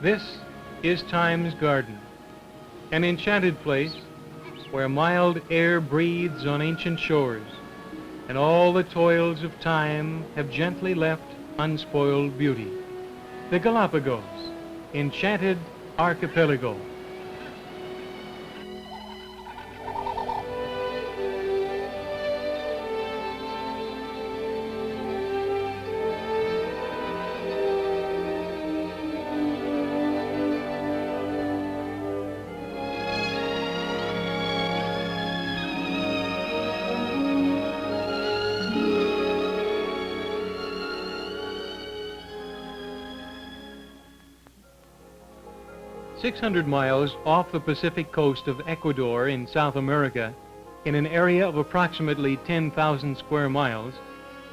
This is Time's Garden, an enchanted place where mild air breathes on ancient shores, and all the toils of time have gently left unspoiled beauty. The Galapagos, Enchanted Archipelago. "600 miles off the Pacific coast of Ecuador in South America, in an area of approximately 10,000 square miles,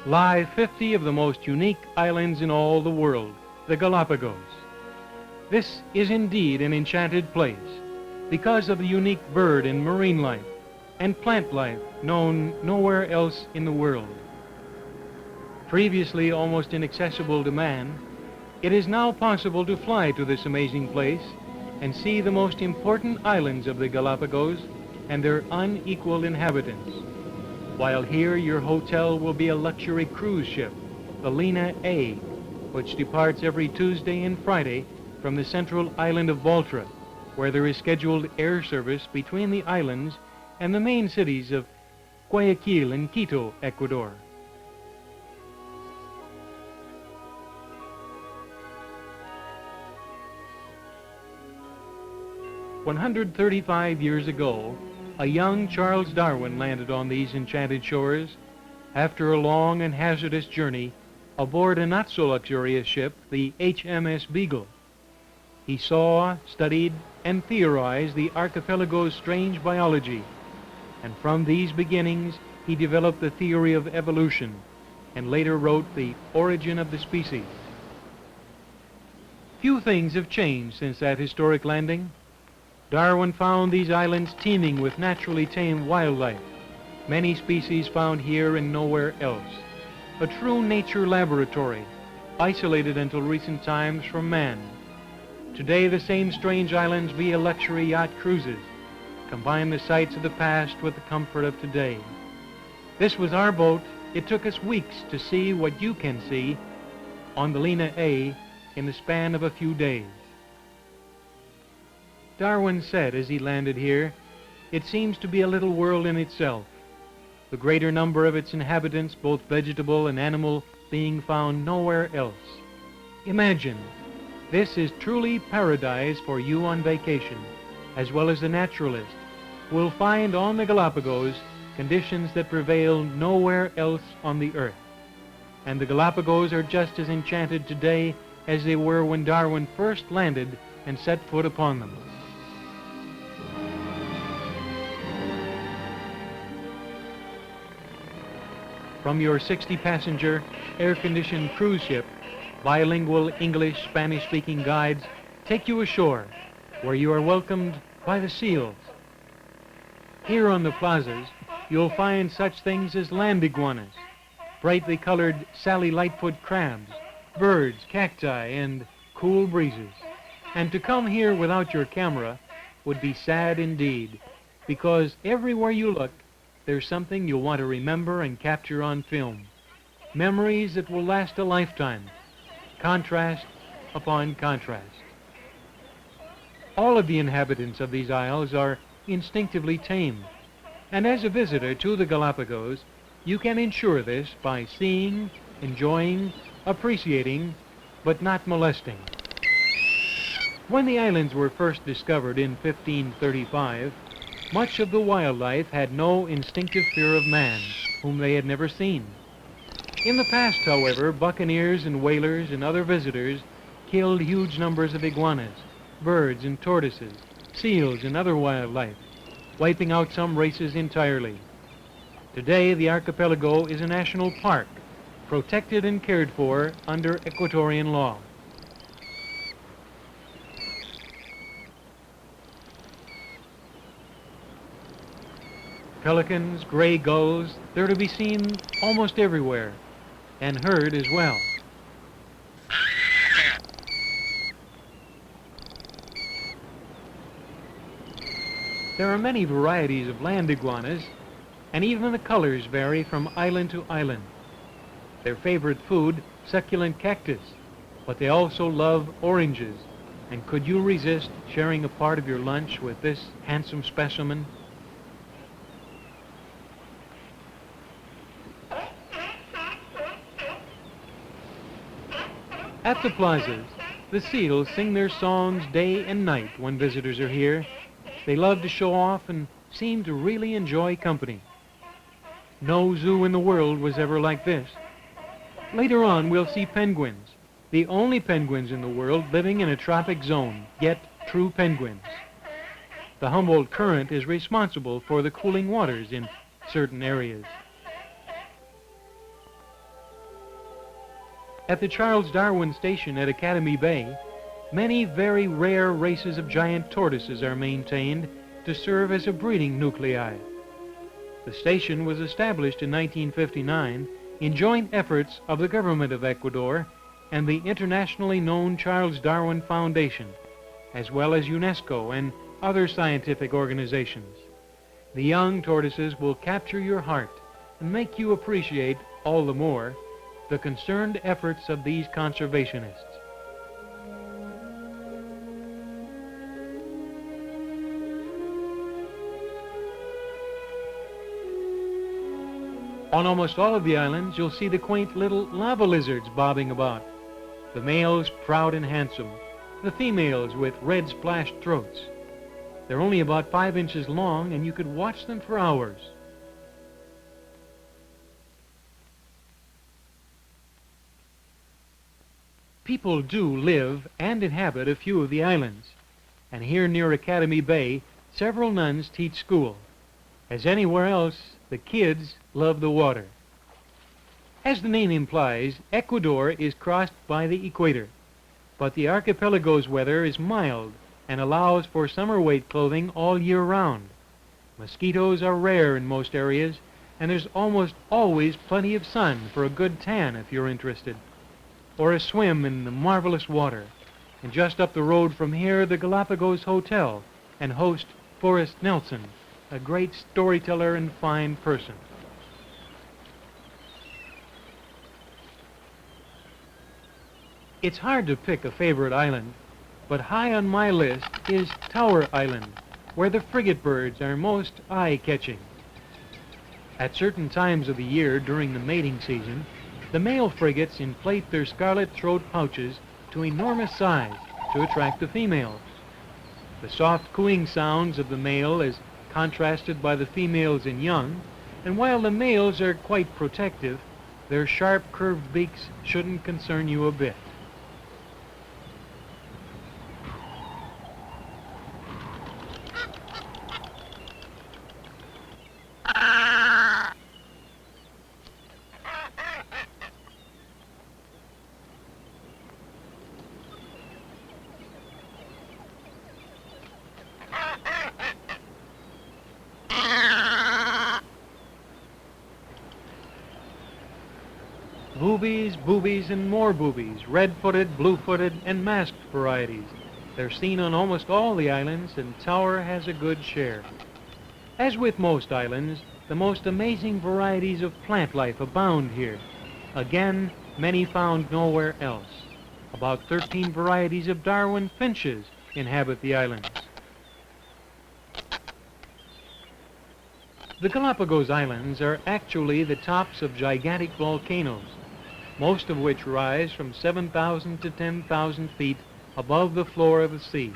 lie 50 of the most unique islands in all the world, the Galapagos. This is indeed an enchanted place because of the unique bird and marine life and plant life known nowhere else in the world. Previously almost inaccessible to man, it is now possible to fly to this amazing place and see the most important islands of the Galapagos and their unequaled inhabitants. While here, your hotel will be a luxury cruise ship, the Lina A, which departs every Tuesday and Friday from the central island of Baltra, where there is scheduled air service between the islands and the main cities of Guayaquil and Quito, Ecuador. "135 years ago, a young Charles Darwin landed on these enchanted shores after a long and hazardous journey aboard a not-so-luxurious ship, the HMS Beagle. He saw, studied, and theorized the archipelago's strange biology, and from these beginnings he developed the theory of evolution and later wrote The Origin of the Species. Few things have changed since that historic landing. Darwin found these islands teeming with naturally tamed wildlife, many species found here and nowhere else. A true nature laboratory, isolated until recent times from man. Today, the same strange islands via luxury yacht cruises combine the sights of the past with the comfort of today. This was our boat. It took us weeks to see what you can see on the Lina A in the span of a few days." Darwin said as he landed here, "It seems to be a little world in itself, the greater number of its inhabitants, both vegetable and animal, being found nowhere else. Imagine, this is truly paradise for you on vacation, as well as the naturalist, who will find on the Galapagos conditions that prevail nowhere else on the earth. And the Galapagos are just as enchanted today as they were when Darwin first landed and set foot upon them." From your 60-passenger, air-conditioned cruise ship, bilingual English, Spanish-speaking guides take you ashore, where you are welcomed by the seals. Here on the plazas, you'll find such things as land iguanas, brightly colored Sally Lightfoot crabs, birds, cacti, and cool breezes. And to come here without your camera would be sad indeed, because everywhere you look, there's something you'll want to remember and capture on film. Memories that will last a lifetime. Contrast upon contrast. All of the inhabitants of these isles are instinctively tame. And as a visitor to the Galapagos, you can ensure this by seeing, enjoying, appreciating, but not molesting. When the islands were first discovered in 1535, much of the wildlife had no instinctive fear of man, whom they had never seen. In the past, however, buccaneers and whalers and other visitors killed huge numbers of iguanas, birds and tortoises, seals and other wildlife, wiping out some races entirely. Today, the archipelago is a national park, protected and cared for under Ecuadorian law. Pelicans, gray gulls, they're to be seen almost everywhere, and heard as well. There are many varieties of land iguanas, and even the colors vary from island to island. Their favorite food, succulent cactus, but they also love oranges. And could you resist sharing a part of your lunch with this handsome specimen? At the plazas, the seals sing their songs day and night when visitors are here. They love to show off and seem to really enjoy company. No zoo in the world was ever like this. Later on, we'll see penguins, the only penguins in the world living in a tropic zone, yet true penguins. The Humboldt Current is responsible for the cooling waters in certain areas. At the Charles Darwin Station at Academy Bay, many very rare races of giant tortoises are maintained to serve as a breeding nuclei. The station was established in 1959 in joint efforts of the government of Ecuador and the internationally known Charles Darwin Foundation, as well as UNESCO and other scientific organizations. The young tortoises will capture your heart and make you appreciate all the more the concerned efforts of these conservationists. On almost all of the islands, you'll see the quaint little lava lizards bobbing about. The males proud and handsome, the females with red splashed throats. They're only about 5 inches long, and you could watch them for hours. People do live and inhabit a few of the islands, and here near Academy Bay, several nuns teach school. As anywhere else, the kids love the water. As the name implies, Ecuador is crossed by the equator, but the archipelago's weather is mild and allows for summer weight clothing all year round. Mosquitoes are rare in most areas, and there's almost always plenty of sun for a good tan if you're interested, or a swim in the marvelous water. And just up the road from here, the Galapagos Hotel and host Forrest Nelson, a great storyteller and fine person. It's hard to pick a favorite island, but high on my list is Tower Island, where the frigatebirds are most eye-catching. At certain times of the year during the mating season, the male frigates inflate their scarlet throat pouches to enormous size to attract the females. The soft cooing sounds of the male is contrasted by the females in young, and while the males are quite protective, their sharp curved beaks shouldn't concern you a bit. Boobies, and more boobies, red-footed, blue-footed, and masked varieties. They're seen on almost all the islands, and Tower has a good share. As with most islands, the most amazing varieties of plant life abound here. Again, many found nowhere else. About 13 varieties of Darwin finches inhabit the islands. The Galapagos Islands are actually the tops of gigantic volcanoes, most of which rise from 7,000 to 10,000 feet above the floor of the sea.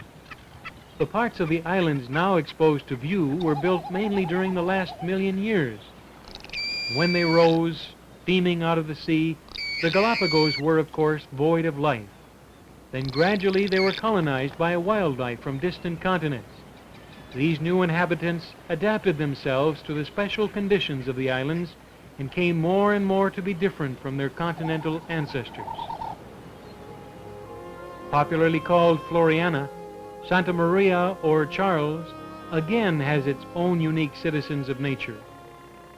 The parts of the islands now exposed to view were built mainly during the last million years. When they rose, steaming out of the sea, the Galapagos were, of course, void of life. Then gradually they were colonized by wildlife from distant continents. These new inhabitants adapted themselves to the special conditions of the islands and came more and more to be different from their continental ancestors. Popularly called Floriana, Santa Maria, or Charles, again has its own unique citizens of nature,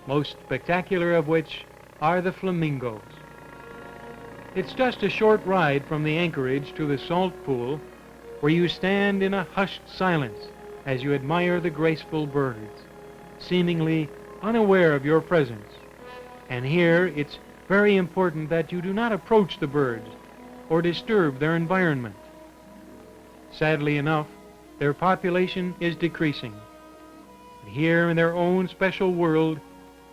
most spectacular of which are the flamingos. It's just a short ride from the anchorage to the salt pool, where you stand in a hushed silence as you admire the graceful birds, seemingly unaware of your presence. And here it's very important that you do not approach the birds or disturb their environment. Sadly enough, their population is decreasing. And here in their own special world,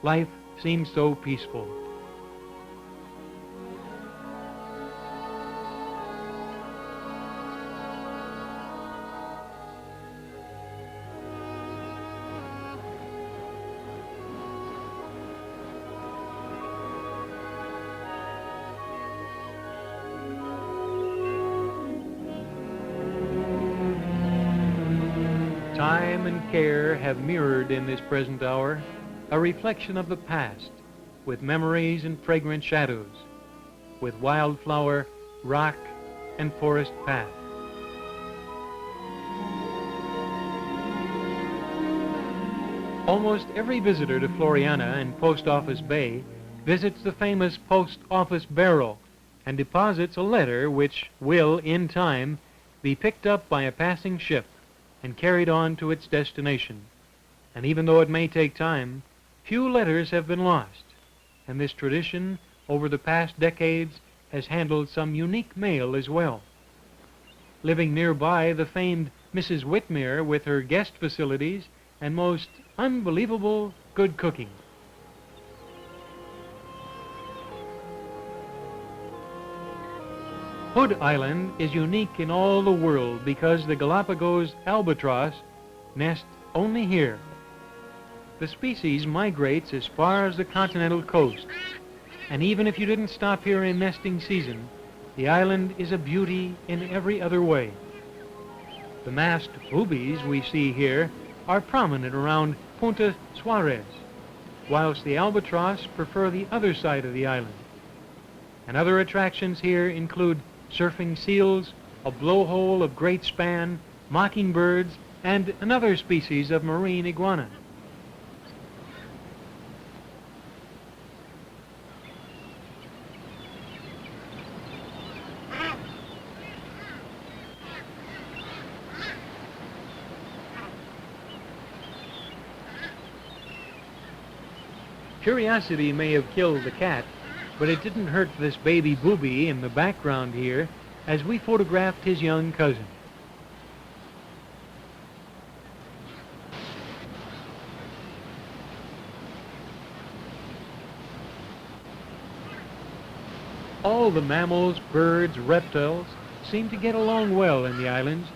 life seems so peaceful. Time and care have mirrored in this present hour a reflection of the past, with memories and fragrant shadows, with wildflower, rock, and forest path. Almost every visitor to Floriana and Post Office Bay visits the famous Post Office barrel and deposits a letter which will, in time, be picked up by a passing ship and carried on to its destination. And even though it may take time, few letters have been lost, and this tradition over the past decades has handled some unique mail as well. Living nearby, the famed Mrs. Whitmere with her guest facilities and most unbelievable good cooking. Hood Island is unique in all the world because the Galapagos Albatross nest only here. The species migrates as far as the continental coast, and even if you didn't stop here in nesting season, the island is a beauty in every other way. The masked boobies we see here are prominent around Punta Suarez, whilst the albatross prefer the other side of the island. And other attractions here include surfing seals, a blowhole of great span, mockingbirds, and another species of marine iguana. Curiosity may have killed the cat, but it didn't hurt this baby booby in the background here as we photographed his young cousin. All the mammals, birds, reptiles seem to get along well in the islands,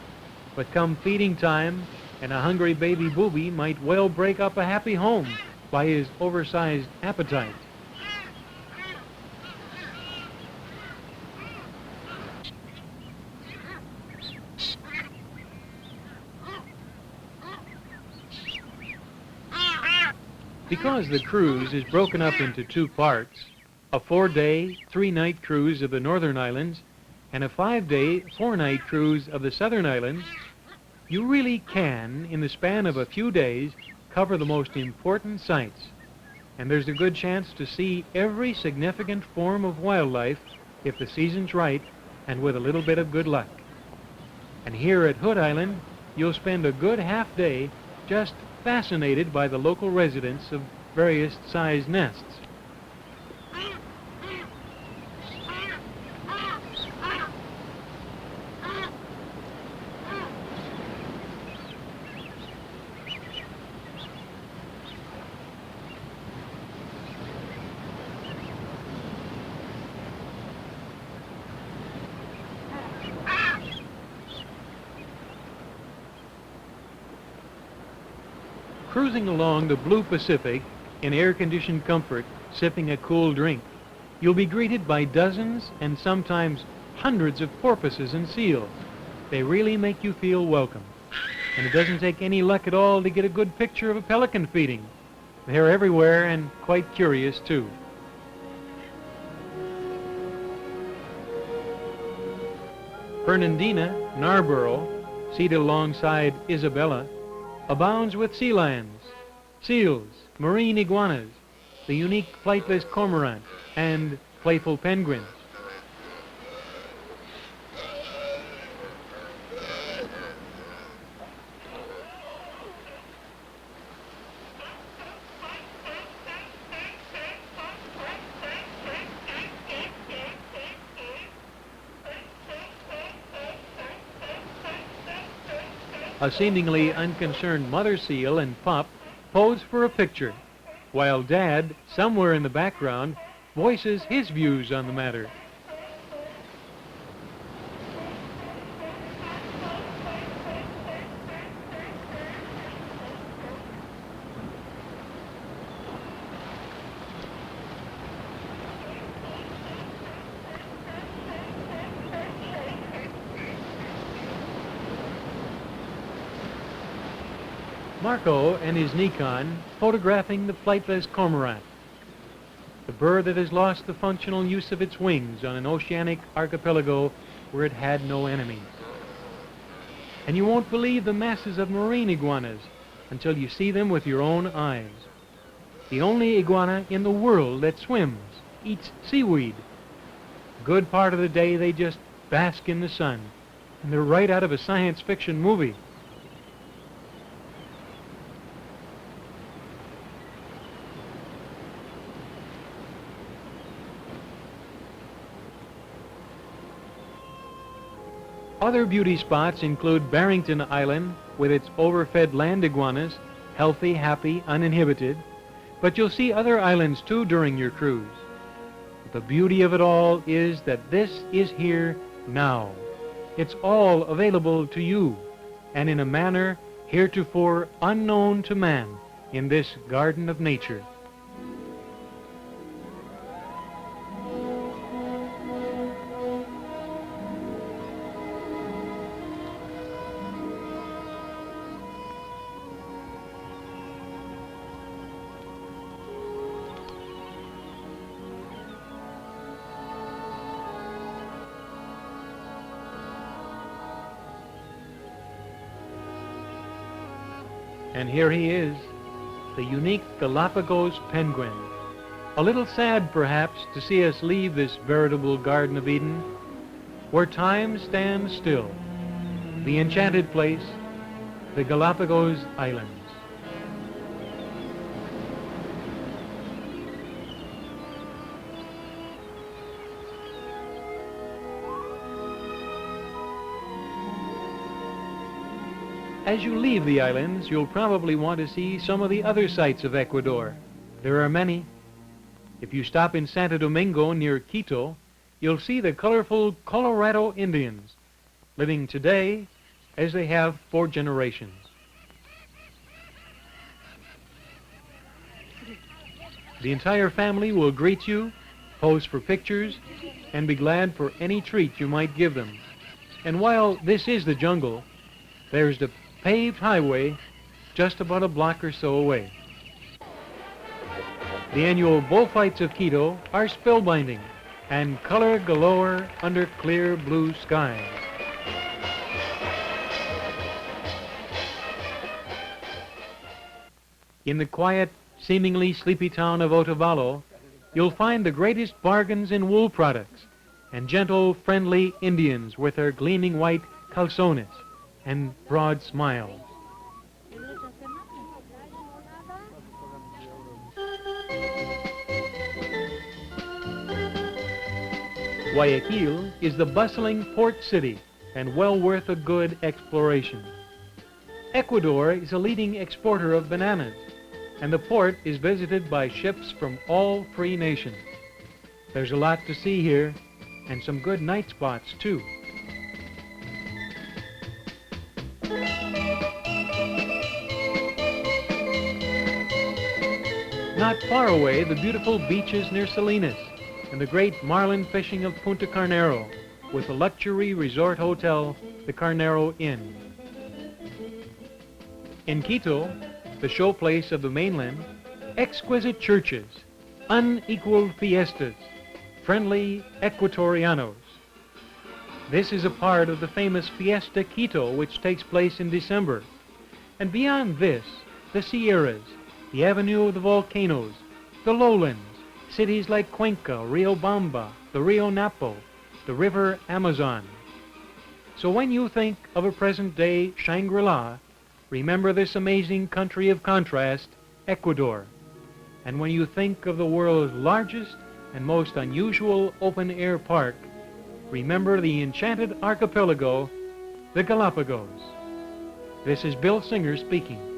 but come feeding time, and a hungry baby booby might well break up a happy home by his oversized appetite. Because the cruise is broken up into two parts, a 4-day, 3-night cruise of the northern islands and a 5-day, 4-night cruise of the southern islands, you really can, in the span of a few days, cover the most important sights. And there's a good chance to see every significant form of wildlife if the season's right and with a little bit of good luck. And here at Hood Island, you'll spend a good half day just fascinated by the local residents of various sized nests. Cruising along the blue Pacific in air-conditioned comfort, sipping a cool drink, you'll be greeted by dozens and sometimes hundreds of porpoises and seals. They really make you feel welcome. And it doesn't take any luck at all to get a good picture of a pelican feeding. They're everywhere and quite curious too. Fernandina, Narborough, seated alongside Isabella, abounds with sea lions, seals, marine iguanas, the unique flightless cormorant, and playful penguins. A seemingly unconcerned mother seal and pup pose for a picture, while Dad, somewhere in the background, voices his views on the matter. Marco and his Nikon photographing the flightless cormorant, the bird that has lost the functional use of its wings on an oceanic archipelago where it had no enemies. And you won't believe the masses of marine iguanas until you see them with your own eyes. The only iguana in the world that swims, eats seaweed. A good part of the day they just bask in the sun, and they're right out of a science fiction movie. Other beauty spots include Barrington Island with its overfed land iguanas, healthy, happy, uninhibited. But you'll see other islands too during your cruise. But the beauty of it all is that this is here now. It's all available to you, and in a manner heretofore unknown to man in this garden of nature. And here he is, the unique Galapagos penguin. A little sad, perhaps, to see us leave this veritable Garden of Eden, where time stands still, the enchanted place, the Galapagos Islands. As you leave the islands, you'll probably want to see some of the other sights of Ecuador. There are many. If you stop in Santo Domingo near Quito, you'll see the colorful Colorado Indians, living today as they have for generations. The entire family will greet you, pose for pictures, and be glad for any treat you might give them. And while this is the jungle, there's the paved highway just about a block or so away. The annual bullfights of Quito are spellbinding and color galore under clear blue skies. In the quiet, seemingly sleepy town of Otavalo, you'll find the greatest bargains in wool products and gentle, friendly Indians with their gleaming white calzones and broad smiles. Guayaquil is the bustling port city and well worth a good exploration. Ecuador is a leading exporter of bananas, and the port is visited by ships from all free nations. There's a lot to see here, and some good night spots too. Not far away, the beautiful beaches near Salinas and the great marlin fishing of Punta Carnero with the luxury resort hotel, the Carnero Inn. In Quito, the showplace of the mainland, exquisite churches, unequaled fiestas, friendly Ecuatorianos. This is a part of the famous Fiesta Quito, which takes place in December. And beyond this, the Sierras, the avenue of the volcanoes, the lowlands, cities like Cuenca, Riobamba, the Rio Napo, the river Amazon. So when you think of a present-day Shangri-La, remember this amazing country of contrast, Ecuador. And when you think of the world's largest and most unusual open-air park, remember the Enchanted Archipelago, the Galapagos. This is Bill Singer speaking.